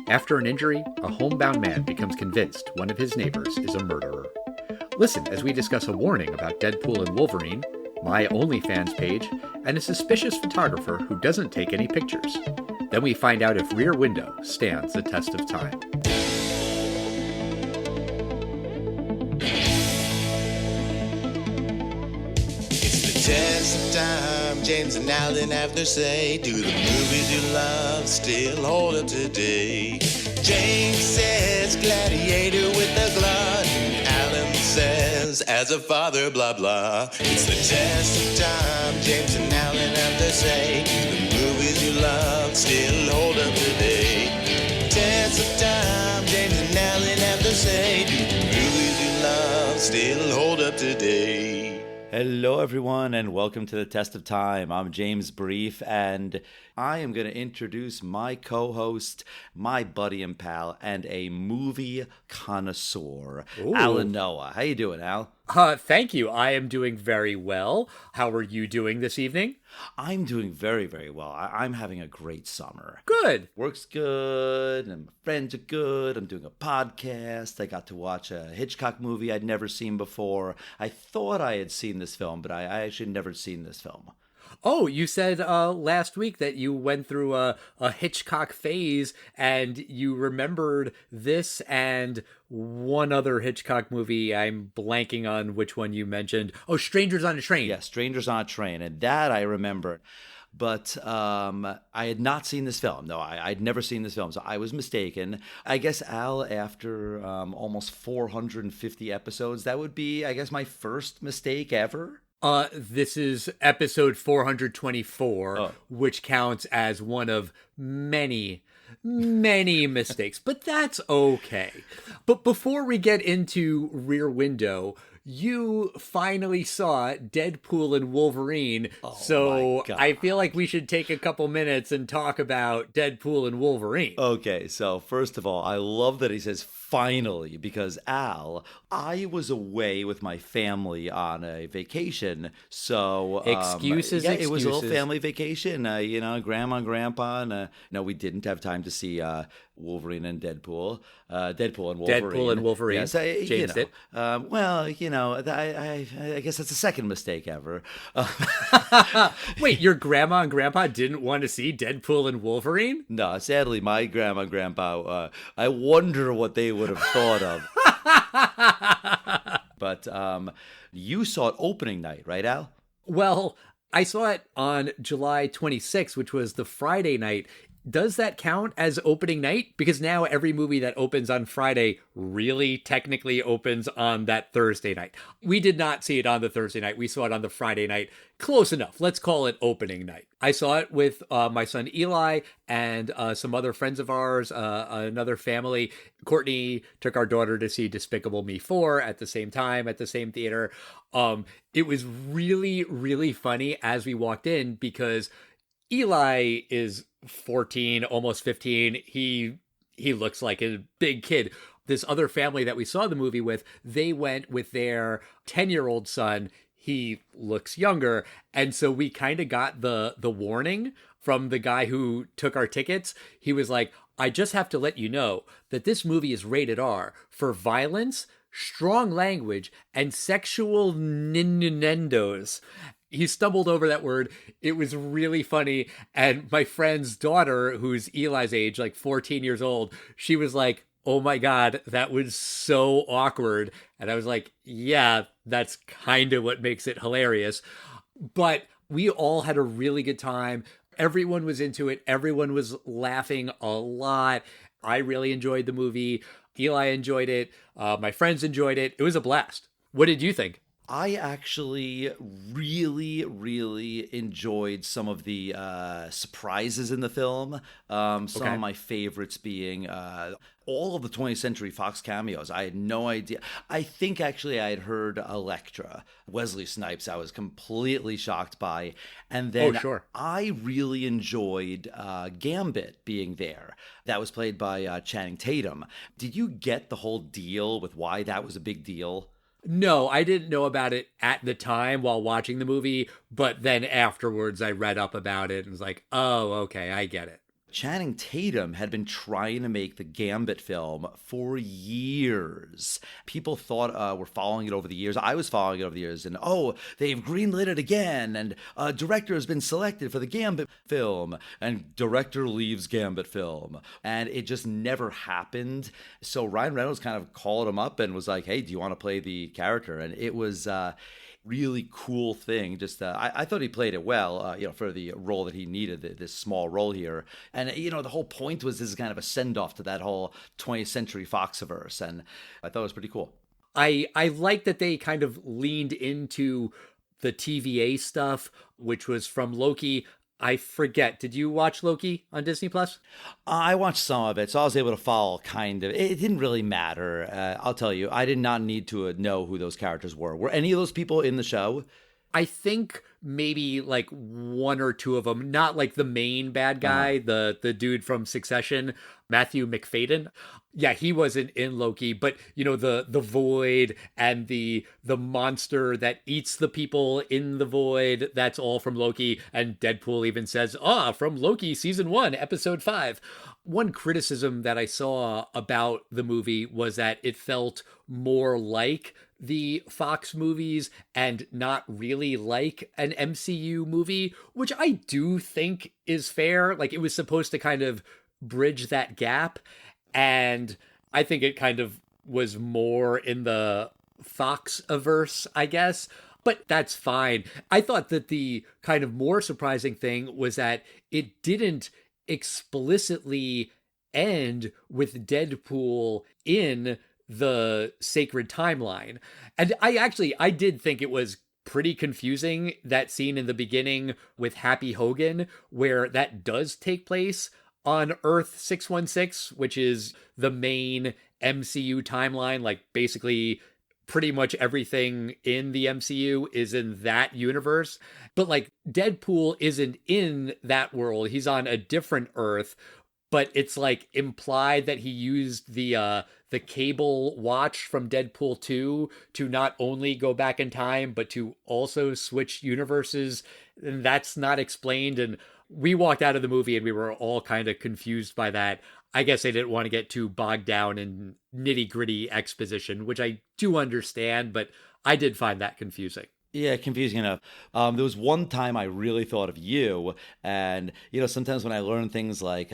After an injury, a homebound man becomes convinced one of his neighbors is a murderer. Listen as we discuss a warning about Deadpool and Wolverine, my OnlyFans page, and a suspicious photographer who doesn't take any pictures. Then we find out if Rear Window stands the test of time. Test of time, James and Alan have their say. Do the movies you love still hold up today? James says gladiator with a glut. Alan says as a father, blah blah. It's the test of time, James and Alan have their say. Do the movies you love still hold up today? Test of time, James and Alan have their say. Do the movies you love still hold up today? Hello, everyone, and welcome to the Test of Time. I'm James Brief, and I am going to introduce my co-host, my buddy and pal, and a movie connoisseur, Ooh. Alan Noah. How you doing, Al? Thank you. I am doing very well. How are you doing this evening? I'm doing very, very well. I'm having a great summer. Good. Work's good, and my friends are good. I'm doing a podcast. I got to watch a Hitchcock movie I'd never seen before. I thought I had seen this film, but I actually never seen this film. Oh, you said last week that you went through a Hitchcock phase and you remembered this and one other Hitchcock movie. I'm blanking on which one you mentioned. Oh, Strangers on a Train. Yeah, Strangers on a Train. And that I remember. But I had not seen this film. No, I'd never seen this film, so I was mistaken. I guess, Al, after almost 450 episodes, that would be, I guess, my first mistake ever. This is episode 424, which counts as one of many mistakes, but that's okay. But before we get into Rear Window, you finally saw Deadpool and Wolverine, so I feel like we should take a couple minutes and talk about Deadpool and Wolverine. Okay, so first of all, I love that he says finally, because Al, I was away with my family on a vacation, so excuses. It was a little family vacation. Grandma and grandpa, and we didn't have time to see Wolverine and Deadpool. Deadpool and Wolverine. Deadpool and Wolverine. Yes, James did. I guess that's the second mistake ever. Wait, your grandma and grandpa didn't want to see Deadpool and Wolverine? No, sadly, my grandma and grandpa, I wonder what they would have thought of. But you saw it opening night, right, Al? Well, I saw it on July 26th, which was the Friday night. Does that count as opening night? Because now every movie that opens on Friday really technically opens on that Thursday night. We did not see it on the Thursday night. We saw it on the Friday night. Close enough. Let's call it opening night. I saw it with my son Eli and some other friends of ours, another family. Courtney took our daughter to see Despicable Me 4 at the same time, at the same theater. It was really, really funny as we walked in because Eli is 14, almost 15. He looks like a big kid. This other family that we saw the movie with, they went with their 10-year-old son. He looks younger. And so we kind of got the warning from the guy who took our tickets. He was like, I just have to let you know that this movie is rated R for violence, strong language, and sexual innuendos. He stumbled over that word. It was really funny. And my friend's daughter, who's Eli's age, like 14 years old, she was like, oh my God, that was so awkward. And I was like, yeah, that's kind of what makes it hilarious. But we all had a really good time. Everyone was into it. Everyone was laughing a lot. I really enjoyed the movie. Eli enjoyed it. My friends enjoyed it. It was a blast. What did you think? I actually really, really enjoyed some of the surprises in the film. Some of my favorites being all of the 20th Century Fox cameos. I had no idea. I think actually I had heard Elektra, Wesley Snipes. I was completely shocked by. And then I really enjoyed Gambit being there. That was played by Channing Tatum. Did you get the whole deal with why that was a big deal? No, I didn't know about it at the time while watching the movie, but then afterwards I read up about it and was like, oh, okay, I get it. Channing Tatum had been trying to make the Gambit film for years. People thought were following it over the years. I was following it over the years, and they've greenlit it again, and a director has been selected for the Gambit film, and director leaves Gambit film, and it just never happened. So Ryan Reynolds kind of called him up and was like, "Hey, do you want to play the character?" And it was really cool thing. Just I thought he played it well, for the role that he needed, this small role here. And the whole point was this is kind of a send off to that whole 20th Century Foxiverse, and I thought it was pretty cool. I like that they kind of leaned into the TVA stuff, which was from Loki. I forget. Did you watch Loki on Disney Plus? I watched some of it, so I was able to follow kind of. It didn't really matter. I'll tell you, I did not need to know who those characters were. Were any of those people in the show? I think maybe like one or two of them, not like the main bad guy, the dude from Succession, Matthew McFadden. Yeah, he wasn't in Loki, but the void and the monster that eats the people in the void, that's all from Loki. And Deadpool even says, from Loki season 1, episode 5. One criticism that I saw about the movie was that it felt more like the Fox movies and not really like an MCU movie, which I do think is fair. Like, it was supposed to kind of bridge that gap, and I think it kind of was more in the Fox-averse, I guess, but that's fine. I thought that the kind of more surprising thing was that it didn't explicitly end with Deadpool in the sacred timeline. And I did think it was pretty confusing, that scene in the beginning with Happy Hogan, where that does take place on Earth 616, which is the main MCU timeline. Like, basically pretty much everything in the MCU is in that universe. But like, Deadpool isn't in that world. He's on a different Earth, but it's like implied that he used the Cable watch from Deadpool 2 to not only go back in time, but to also switch universes. And that's not explained. And we walked out of the movie and we were all kind of confused by that. I guess I didn't want to get too bogged down in nitty gritty exposition, which I do understand, but I did find that confusing. Yeah, confusing enough. There was one time I really thought of you, and sometimes when I learn things like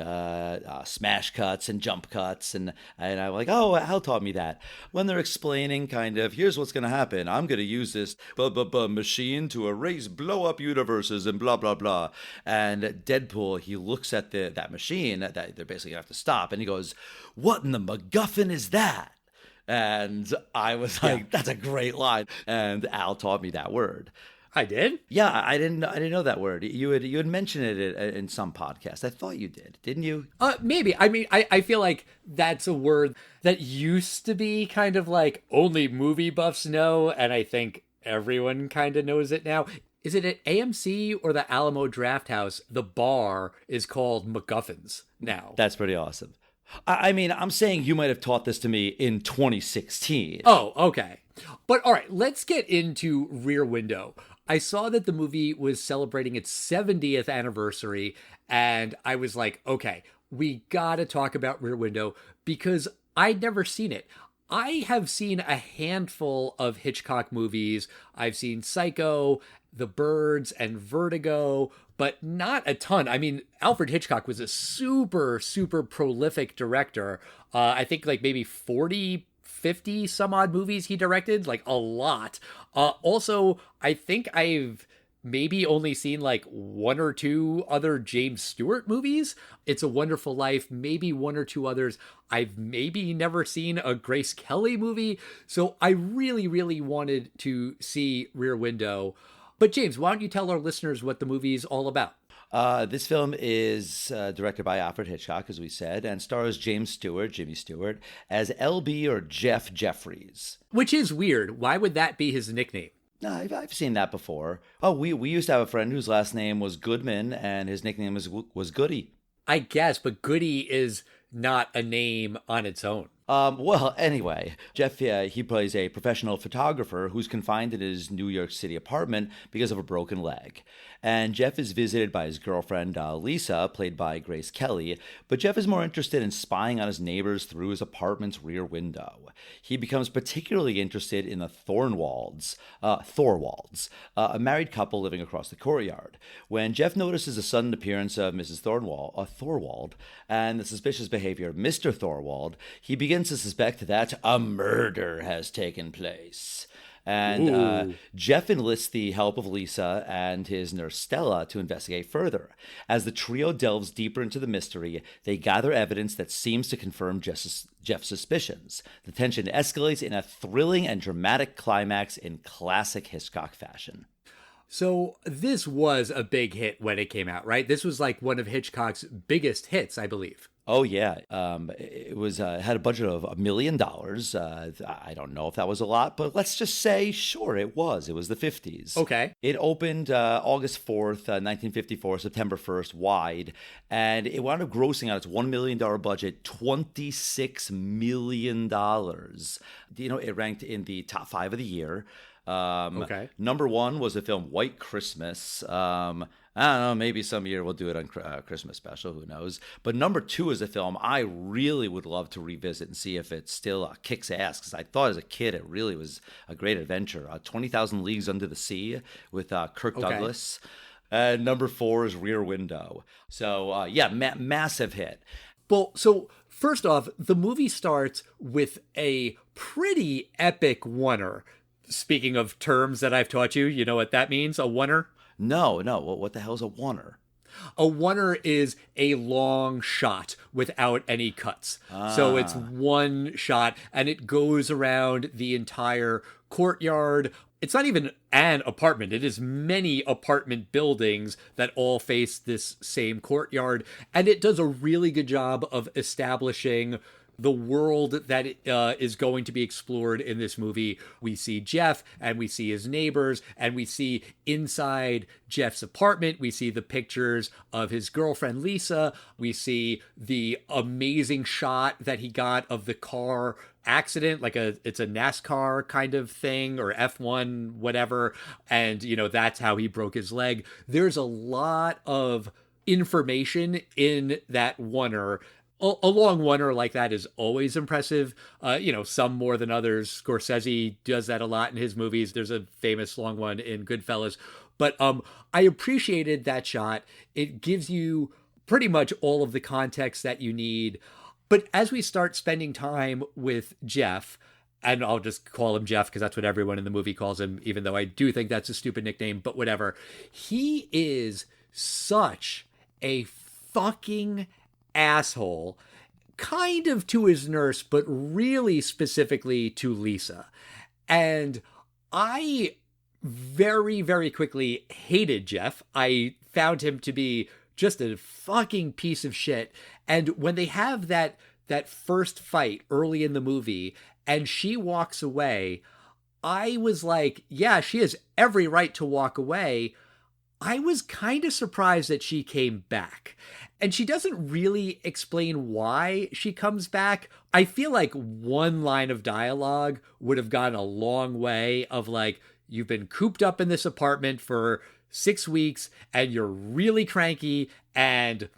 smash cuts and jump cuts, and I'm like, Hal taught me that. When they're explaining kind of, here's what's going to happen. I'm going to use this machine to erase blow up universes and blah blah blah. And Deadpool, he looks at that machine that they're basically gonna have to stop, and he goes, "What in the MacGuffin is that?" And I was like, "That's a great line." And Al taught me that word. I did? Yeah, I didn't know that word. You had mentioned it in some podcast. I thought you did, didn't you? Maybe. I mean, I feel like that's a word that used to be kind of like only movie buffs know, and I think everyone kind of knows it now. Is it at AMC or the Alamo Drafthouse? The bar is called MacGuffins now. That's pretty awesome. I mean, I'm saying you might have taught this to me in 2016. Oh, okay. But all right, let's get into Rear Window. I saw that the movie was celebrating its 70th anniversary, and I was like, okay, we gotta talk about Rear Window because I'd never seen it. I have seen a handful of Hitchcock movies. I've seen Psycho, The Birds, and Vertigo, but not a ton. I mean, Alfred Hitchcock was a super, super prolific director. I think like maybe 40, 50 some odd movies he directed, like a lot. Also, I think I've maybe only seen like one or two other James Stewart movies. It's a Wonderful Life, maybe one or two others. I've maybe never seen a Grace Kelly movie. So I really, really wanted to see Rear Window. But James, why don't you tell our listeners what the movie is all about? This film is directed by Alfred Hitchcock, as we said, and stars Jimmy Stewart, as LB or Jeff Jeffries. Which is weird. Why would that be his nickname? No, I've seen that before. Oh, we used to have a friend whose last name was Goodman, and his nickname was Goody. I guess, but Goody is not a name on its own. Well, anyway, Jeff, he plays a professional photographer who's confined in his New York City apartment because of a broken leg. And Jeff is visited by his girlfriend, Lisa, played by Grace Kelly, but Jeff is more interested in spying on his neighbors through his apartment's rear window. He becomes particularly interested in the Thorwalds, a married couple living across the courtyard. When Jeff notices the sudden appearance of Mrs. Thorwald, and the suspicious behavior of Mr. Thorwald, he begins to suspect that a murder has taken place. And Jeff enlists the help of Lisa and his nurse Stella to investigate further. As the trio delves deeper into the mystery, they gather evidence that seems to confirm Jeff's suspicions. The tension escalates in a thrilling and dramatic climax in classic Hitchcock fashion. So this was a big hit when it came out, right? This was like one of Hitchcock's biggest hits, I believe. Oh, yeah. It was had a budget of $1 million. I don't know if that was a lot, but let's just say, sure, it was. It was the 50s. Okay. It opened August 4th, 1954, September 1st, wide, and it wound up grossing out its $1 million budget, $26 million. It ranked in the top 5 of the year. Okay. Number 1 was the film White Christmas. I don't know, maybe some year we'll do it on Christmas special, who knows. But number 2 is a film I really would love to revisit and see if it still kicks ass, because I thought as a kid it really was a great adventure. 20,000 Leagues Under the Sea with Kirk Douglas. And number 4 is Rear Window. So, massive hit. Well, so first off, the movie starts with a pretty epic oneer. Speaking of terms that I've taught you, you know what that means, a oneer? No. What the hell's a oneer? A oneer is a long shot without any cuts. So it's one shot and it goes around the entire courtyard. It's not even an apartment. It is many apartment buildings that all face this same courtyard. And it does a really good job of establishing the world that is going to be explored in this movie. We see Jeff and we see his neighbors and we see inside Jeff's apartment. We see the pictures of his girlfriend, Lisa. We see the amazing shot that he got of the car accident, it's a NASCAR kind of thing or F1, whatever. And, that's how he broke his leg. There's a lot of information in that oneer. A long oneer like that is always impressive. Some more than others. Scorsese does that a lot in his movies. There's a famous long one in Goodfellas. But I appreciated that shot. It gives you pretty much all of the context that you need. But as we start spending time with Jeff, and I'll just call him Jeff because that's what everyone in the movie calls him, even though I do think that's a stupid nickname, but whatever. He is such a fucking asshole, kind of to his nurse, but really specifically to Lisa. And I very, very quickly hated Jeff. I found him to be just a fucking piece of shit. And when they have that first fight early in the movie and she walks away, I was like, yeah, she has every right to walk away. I was kind of surprised that she came back. And she doesn't really explain why she comes back. I feel like one line of dialogue would have gone a long way of like, you've been cooped up in this apartment for 6 weeks and you're really cranky and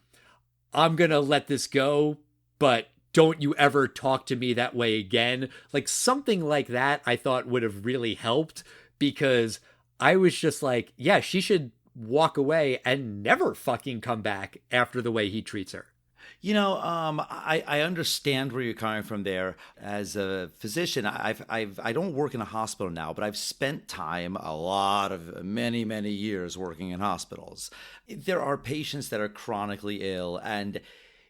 I'm going to let this go, but don't you ever talk to me that way again. Like something like that I thought would have really helped, because I was just like, yeah, she should walk away and never fucking come back after the way he treats her. I understand where you're coming from there. As a physician, I don't work in a hospital now, but I've spent time, many years working in hospitals. There are patients that are chronically ill, and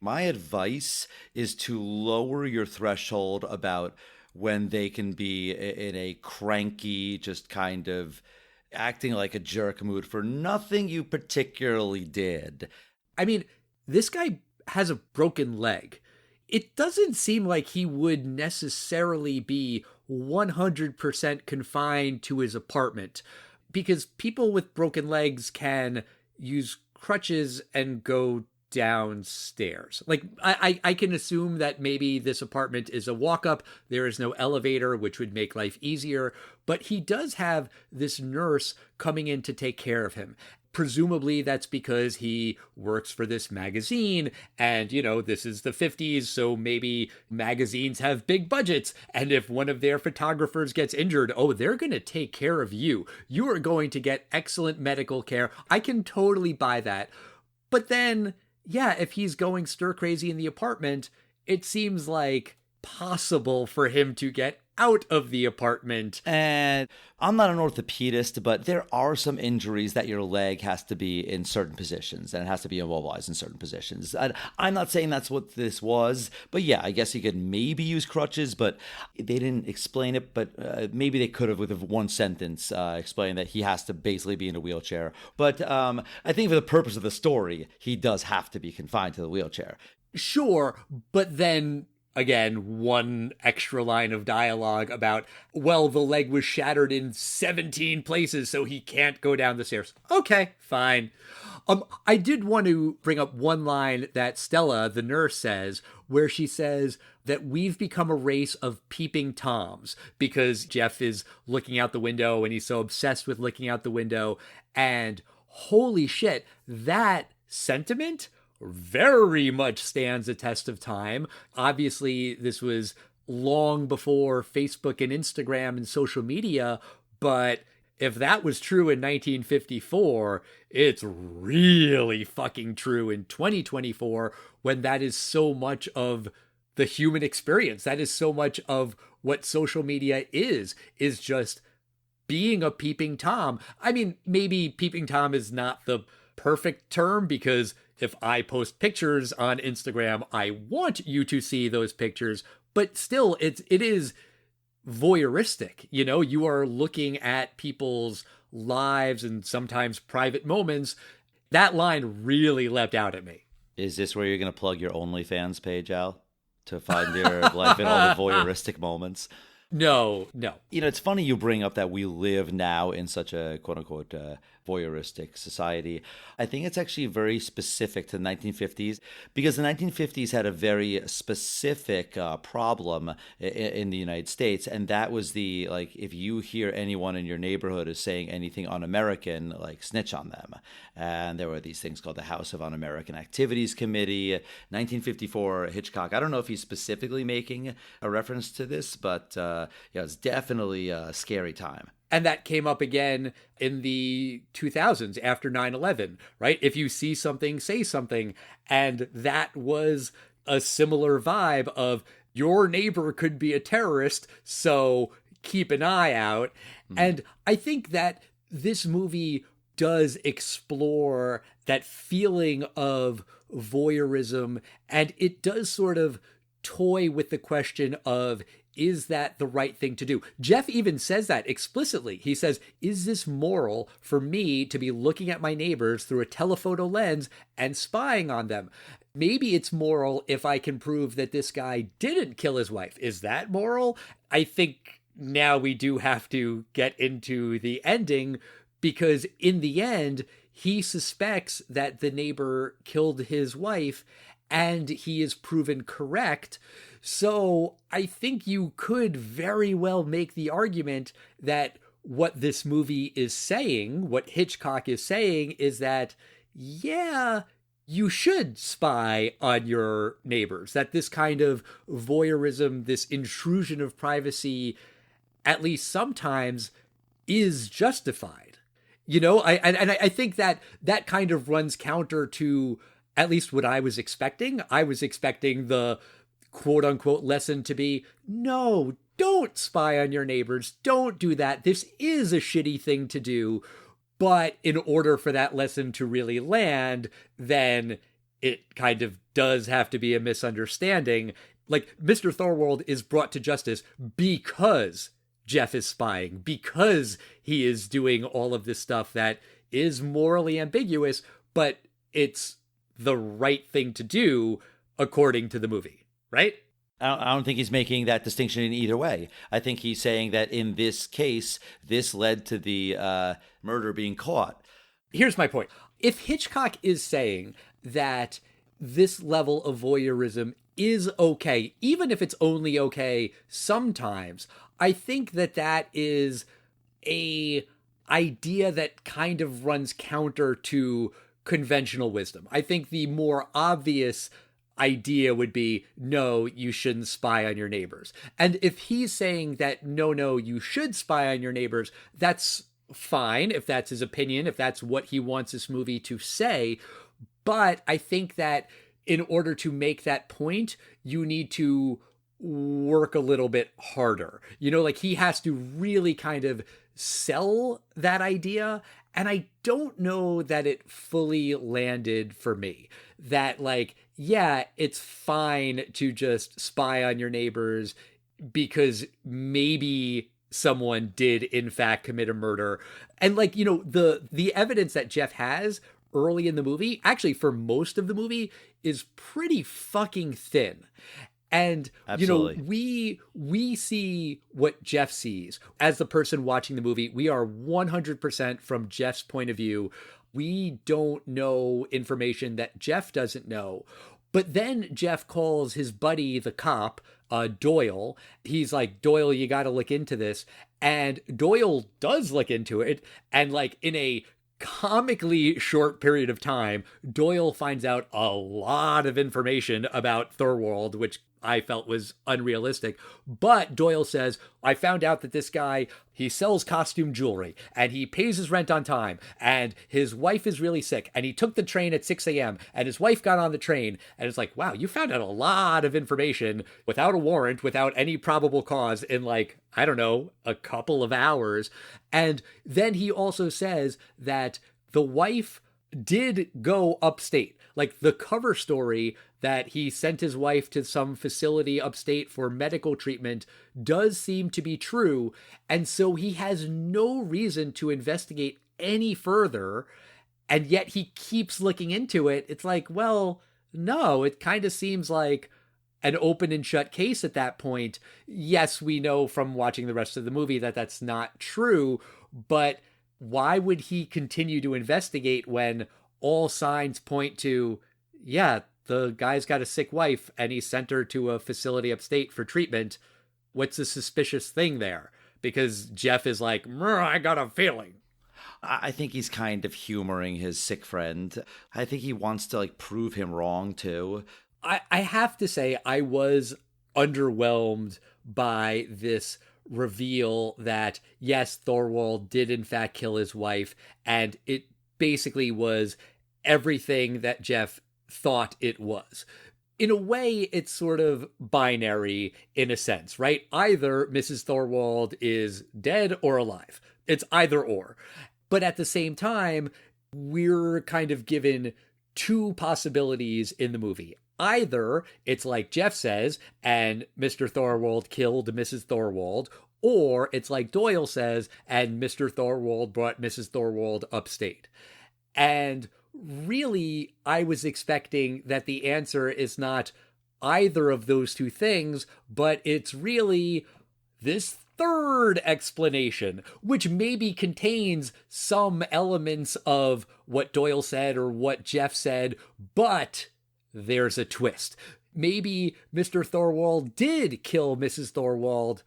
my advice is to lower your threshold about when they can be in a cranky, just kind of acting like a jerk mood for nothing you particularly did. I mean, this guy has a broken leg. It doesn't seem like he would necessarily be 100% confined to his apartment, because people with broken legs can use crutches and go downstairs. Like, I can assume that maybe this apartment is a walk-up. There is no elevator, which would make life easier. But he does have this nurse coming in to take care of him. Presumably that's because he works for this magazine and, this is the 50s, so maybe magazines have big budgets. And if one of their photographers gets injured, they're going to take care of you. You are going to get excellent medical care. I can totally buy that. But then, yeah, if he's going stir crazy in the apartment, it seems like possible for him to get out of the apartment. And I'm not an orthopedist, but there are some injuries that your leg has to be in certain positions and it has to be immobilized in certain positions. I'm not saying that's what this was, but yeah, I guess you could maybe use crutches, but they didn't explain it. But maybe they could have with one sentence explained that he has to basically be in a wheelchair. But I think for the purpose of the story, he does have to be confined to the wheelchair. Sure, but then again, one extra line of dialogue about, well, the leg was shattered in 17 places, so he can't go down the stairs. Okay, fine. I did want to bring up one line that Stella, the nurse, says, where she says that we've become a race of peeping Toms because Jeff is looking out the window and he's so obsessed with looking out the window. And holy shit, that sentiment very much stands a test of time. Obviously, this was long before Facebook and Instagram and social media, but if that was true in 1954, it's really fucking true in 2024 when that is so much of the human experience. That is so much of what social media is just being a peeping Tom. I mean, maybe peeping Tom is not the perfect term because if I post pictures on Instagram, I want you to see those pictures, but still it is voyeuristic. You are looking at people's lives and sometimes private moments. That line really leapt out at me. Is this where you're going to plug your OnlyFans page, Al, to find your life in all the voyeuristic moments? No. It's funny you bring up that we live now in such a quote-unquote voyeuristic society. I think it's actually very specific to the 1950s because the 1950s had a very specific problem in the United States, and that was if you hear anyone in your neighborhood is saying anything un-American, snitch on them. And there were these things called the House of Un-American Activities Committee. 1954, Hitchcock, I don't know if he's specifically making a reference to this, but it's definitely a scary time. And that came up again in the 2000s after 9/11, right? If you see something, say something. And that was a similar vibe of your neighbor could be a terrorist, so keep an eye out. Mm-hmm. And I think that this movie does explore that feeling of voyeurism, and it does sort of toy with the question of, is that the right thing to do? Jeff even says that explicitly. He says, is this moral for me to be looking at my neighbors through a telephoto lens and spying on them? Maybe it's moral if I can prove that this guy didn't kill his wife. Is that moral? I think now we do have to get into the ending because in the end, he suspects that the neighbor killed his wife and he is proven correct. So I think you could very well make the argument that what this movie is saying, what Hitchcock is saying, is that, yeah, you should spy on your neighbors, that this kind of voyeurism, this intrusion of privacy, at least sometimes, is justified. I think that kind of runs counter to at least what I was expecting. I was expecting the quote unquote lesson to be, no, don't spy on your neighbors. Don't do that. This is a shitty thing to do. But in order for that lesson to really land, then it kind of does have to be a misunderstanding. Like, Mr. Thorwald is brought to justice because Jeff is spying, because he is doing all of this stuff that is morally ambiguous, but it's the right thing to do according to the movie, right? I don't think he's making that distinction in either way. I think he's saying that in this case, this led to the murder being caught. Here's my point. If Hitchcock is saying that this level of voyeurism is okay, even if it's only okay sometimes. I think that that is a idea that kind of runs counter to conventional wisdom. I think the more obvious idea would be, no, you shouldn't spy on your neighbors. And if he's saying that, no, you should spy on your neighbors, that's fine if that's his opinion, if that's what he wants this movie to say. But I think that in order to make that point, you need to work a little bit harder. Like he has to really kind of sell that idea. And I don't know that it fully landed for me. That like, yeah, it's fine to just spy on your neighbors because maybe someone did in fact commit a murder. And like, the evidence that Jeff has early in the movie, actually for most of the movie, is pretty fucking thin. And, Absolutely. we see what Jeff sees. As the person watching the movie, we are 100% from Jeff's point of view. We don't know information that Jeff doesn't know. But then Jeff calls his buddy, the cop, Doyle. He's like, Doyle, you got to look into this. And Doyle does look into it. And like in a comically short period of time, Doyle finds out a lot of information about Thorwald, which I felt was unrealistic. But Doyle says, I found out that this guy, he sells costume jewelry and he pays his rent on time and his wife is really sick and he took the train at 6 a.m. and his wife got on the train. And it's like, wow, you found out a lot of information without a warrant, without any probable cause in like, I don't know, a couple of hours. And then he also says that the wife did go upstate. Like the cover story that he sent his wife to some facility upstate for medical treatment does seem to be true. And so he has no reason to investigate any further. And yet he keeps looking into it. It's like, well, no, it kind of seems like an open and shut case at that point. Yes, we know from watching the rest of the movie that that's not true, but why would he continue to investigate when all signs point to, yeah, the guy's got a sick wife and he sent her to a facility upstate for treatment? What's the suspicious thing there? Because Jeff is like, I got a feeling. I think he's kind of humoring his sick friend. I think he wants to like prove him wrong too. I have to say, I was underwhelmed by this reveal that, yes, Thorwald did in fact kill his wife, and it basically was everything that Jeff thought it was. In a way, it's sort of binary in a sense, right? Either Mrs. Thorwald is dead or alive. It's either or. But at the same time, we're kind of given two possibilities in the movie. Either it's like Jeff says, and Mr. Thorwald killed Mrs. Thorwald, or it's like Doyle says, and Mr. Thorwald brought Mrs. Thorwald upstate. And really, I was expecting that the answer is not either of those two things, but it's really this third explanation, which maybe contains some elements of what Doyle said or what Jeff said, but there's a twist. Maybe Mr. Thorwald did kill Mrs. Thorwald,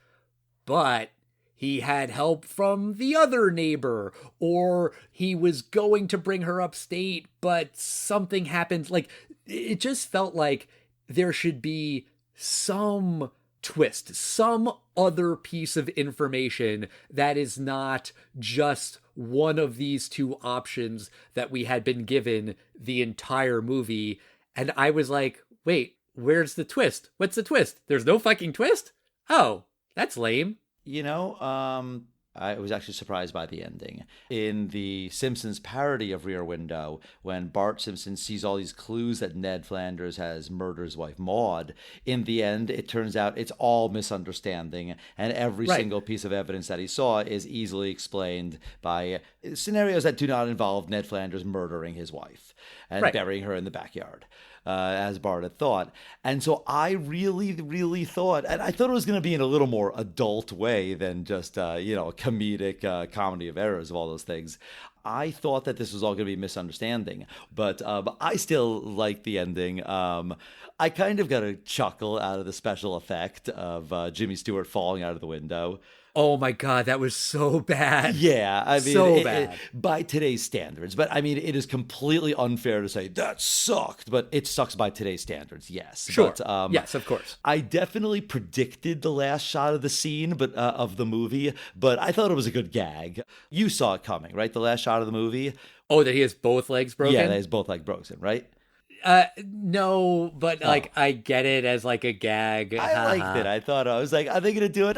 but he had help from the other neighbor, or he was going to bring her upstate, but something happened. Like, it just felt like there should be some twist, some other piece of information that is not just one of these two options that we had been given the entire movie. And I was like, wait, where's the twist? What's the twist? There's no fucking twist? Oh, that's lame. I was actually surprised by the ending. In the Simpsons parody of Rear Window, when Bart Simpson sees all these clues that Ned Flanders has murdered his wife Maude, in the end, it turns out it's all misunderstanding, and every single piece of evidence that he saw is easily explained by scenarios that do not involve Ned Flanders murdering his wife and burying her in the backyard. As Bart had thought. And so I really, really thought, and I thought it was going to be in a little more adult way than just, a comedic comedy of errors of all those things. I thought that this was all going to be a misunderstanding, but I still like the ending. I kind of got a chuckle out of the special effect of Jimmy Stewart falling out of the window. Oh my God, that was so bad. Yeah, I mean, so bad. By today's standards. But I mean, it is completely unfair to say that sucked, but it sucks by today's standards, yes. Sure. But, yes, of course. I definitely predicted the last shot of the scene, but of the movie, but I thought it was a good gag. You saw it coming, right? The last shot of the movie. Oh, that he has both legs broken? Yeah, that is both legs broken, right? No, but like I get it as like a gag. I liked it. I was like, are they gonna do it?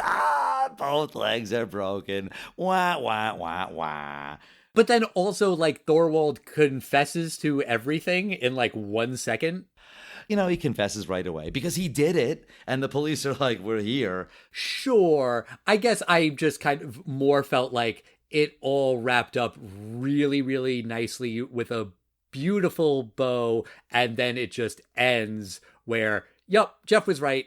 Both legs are broken. Wah wah wah wah. But then also like Thorwald confesses to everything in like 1 second. You know, he confesses right away because he did it, and the police are like, we're here. Sure. I guess I just kind of more felt like it all wrapped up really, really nicely with a beautiful bow, and then it just ends where, yep, Jeff was right.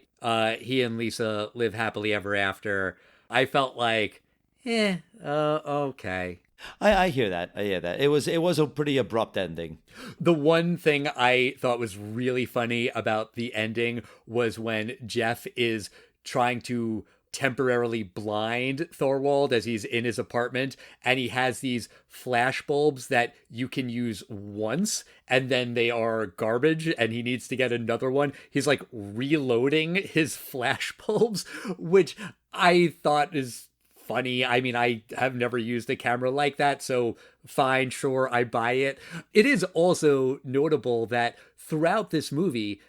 He and Lisa live happily ever after. I felt like, okay. I hear that. It was a pretty abrupt ending. The one thing I thought was really funny about the ending was when Jeff is trying to temporarily blind Thorwald as he's in his apartment, and he has these flash bulbs that you can use once and then they are garbage and he needs to get another one. He's like reloading his flash bulbs, which I thought is funny. I mean, I have never used a camera like that, so fine, sure, I buy it. It is also notable that throughout this movie,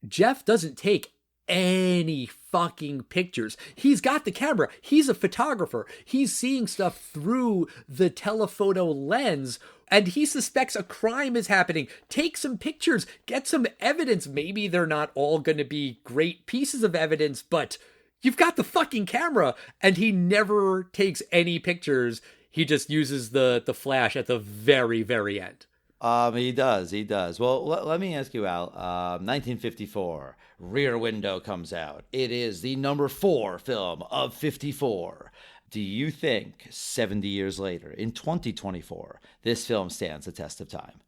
Jeff doesn't take any fucking pictures. He's got the camera. He's a photographer. He's seeing stuff through the telephoto lens, and he suspects a crime is happening. Take some pictures. Get some evidence. Maybe they're not all going to be great pieces of evidence, but you've got the fucking camera. And he never takes any pictures. He just uses the flash at the very, very end. He does. Well, let me ask you, Al. 1954, Rear Window comes out. It is the number 4 film of 54. Do you think 70 years later, in 2024, this film stands the test of time?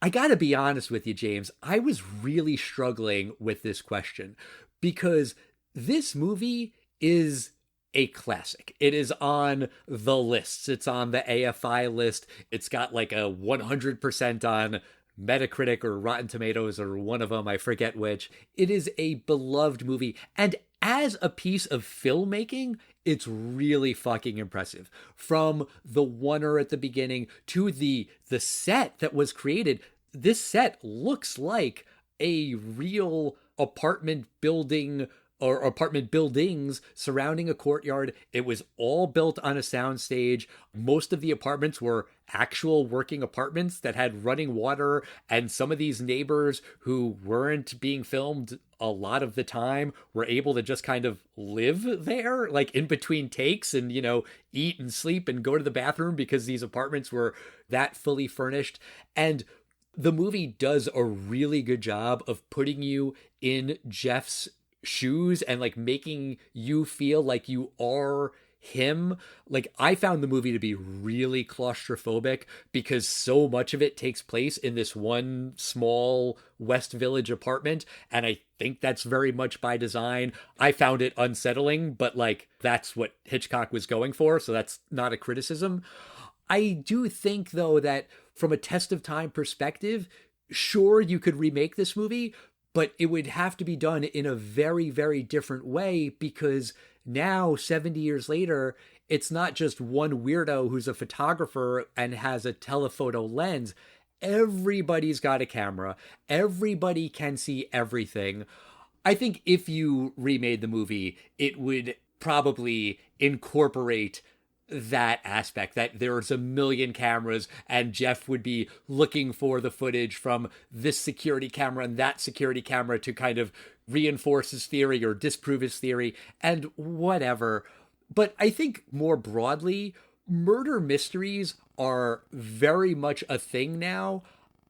I gotta be honest with you, James. I was really struggling with this question because this movie is a classic. It is on the lists. It's on the AFI list. It's got like a 100% on Metacritic or Rotten Tomatoes or one of them, I forget which. It is a beloved movie. And as a piece of filmmaking, it's really fucking impressive. From the oneer at the beginning to the set that was created, this set looks like a real apartment building or apartment buildings surrounding a courtyard. It was all built on a soundstage. Most of the apartments were actual working apartments that had running water, and some of these neighbors who weren't being filmed a lot of the time were able to just kind of live there, like in between takes, and, you know, eat and sleep and go to the bathroom because these apartments were that fully furnished. And the movie does a really good job of putting you in Jeff's shoes and like making you feel like you are him. Like, I found the movie to be really claustrophobic because so much of it takes place in this one small West Village apartment, and I think that's very much by design. I found it unsettling, but like that's what Hitchcock was going for, so that's not a criticism. I do think though that from a test of time perspective, sure, you could remake this movie, but it would have to be done in a very, very different way because now, 70 years later, it's not just one weirdo who's a photographer and has a telephoto lens. Everybody's got a camera. Everybody can see everything. I think if you remade the movie, it would probably incorporate that aspect, that there's a million cameras and Jeff would be looking for the footage from this security camera and that security camera to kind of reinforce his theory or disprove his theory and whatever. But I think more broadly, murder mysteries are very much a thing now.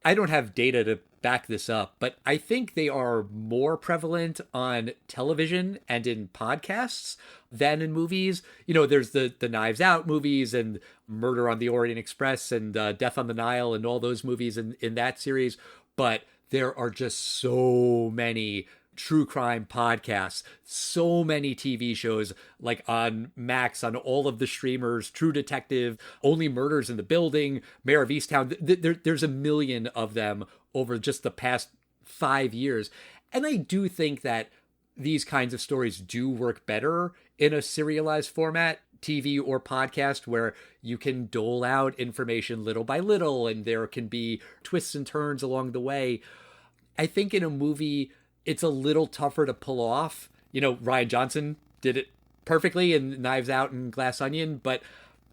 I don't have data to back this up, but I think they are more prevalent on television and in podcasts than in movies. There's the Knives Out movies and Murder on the Orient Express and Death on the Nile and all those movies in that series. But there are just so many true crime podcasts, so many TV shows like on Max, on all of the streamers, True Detective, Only Murders in the Building, Mayor of Easttown. There's a million of them over just the past 5 years. And I do think that these kinds of stories do work better in a serialized format, TV or podcast, where you can dole out information little by little and there can be twists and turns along the way. I think in a movie, it's a little tougher to pull off. Rian Johnson did it perfectly in Knives Out and Glass Onion, but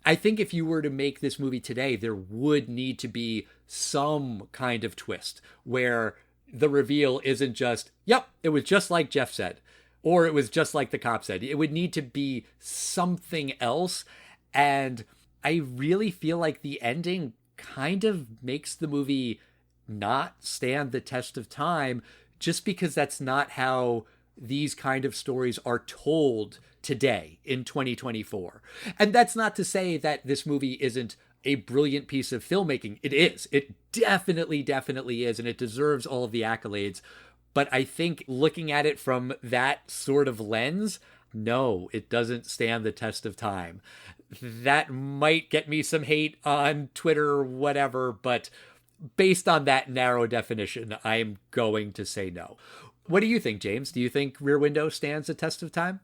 I think if you were to make this movie today, there would need to be some kind of twist where the reveal isn't just, yep, it was just like Jeff said, or it was just like the cop said. It would need to be something else. And I really feel like the ending kind of makes the movie not stand the test of time, just because that's not how these kind of stories are told today in 2024. And that's not to say that this movie isn't a brilliant piece of filmmaking. It is. It definitely is. And it deserves all of the accolades. But I think looking at it from that sort of lens, no, it doesn't stand the test of time. That might get me some hate on Twitter or whatever, but based on that narrow definition, I'm going to say no. What do you think, James? Do you think Rear Window stands the test of time?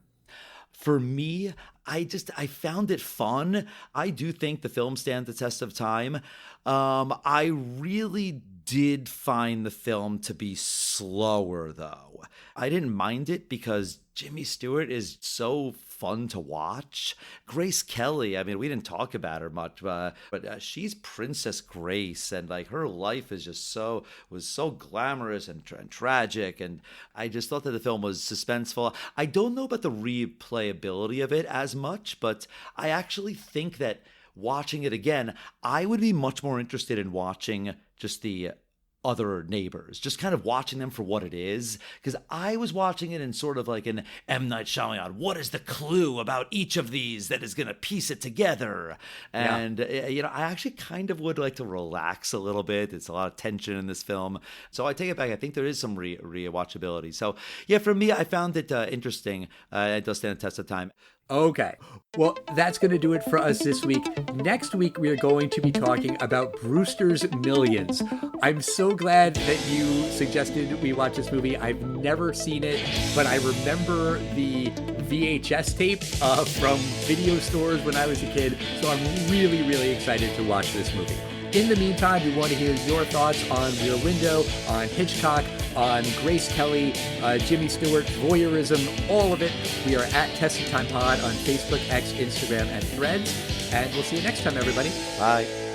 For me, I found it fun. I do think the film stands the test of time. I really did find the film to be slower, though. I didn't mind it because Jimmy Stewart is so fun to watch. Grace Kelly, I mean, we didn't talk about her much, but she's Princess Grace, and like her life is just was so glamorous and tragic, and I just thought that the film was suspenseful. I don't know about the replayability of it as much, but I actually think that watching it again, I would be much more interested in watching just the other neighbors, just kind of watching them for what it is, because I was watching it in sort of like an M. Night Shyamalan, what is the clue about each of these that is going to piece it together? And I actually kind of would like to relax a little bit. It's a lot of tension in this film, so I take it back. I think there is some rewatchability. So yeah, for me, I found it interesting. It does stand the test of time. Okay, well, that's going to do it for us this week. Next week, we are going to be talking about Brewster's Millions. I'm so glad that you suggested we watch this movie. I've never seen it, but I remember the VHS tape from video stores when I was a kid, so I'm really, really excited to watch this movie. In the meantime, we want to hear your thoughts on Rear Window, on Hitchcock, on Grace Kelly, Jimmy Stewart, voyeurism, all of it. We are at Test of Time Pod on Facebook, X, Instagram, and Threads. And we'll see you next time, everybody. Bye.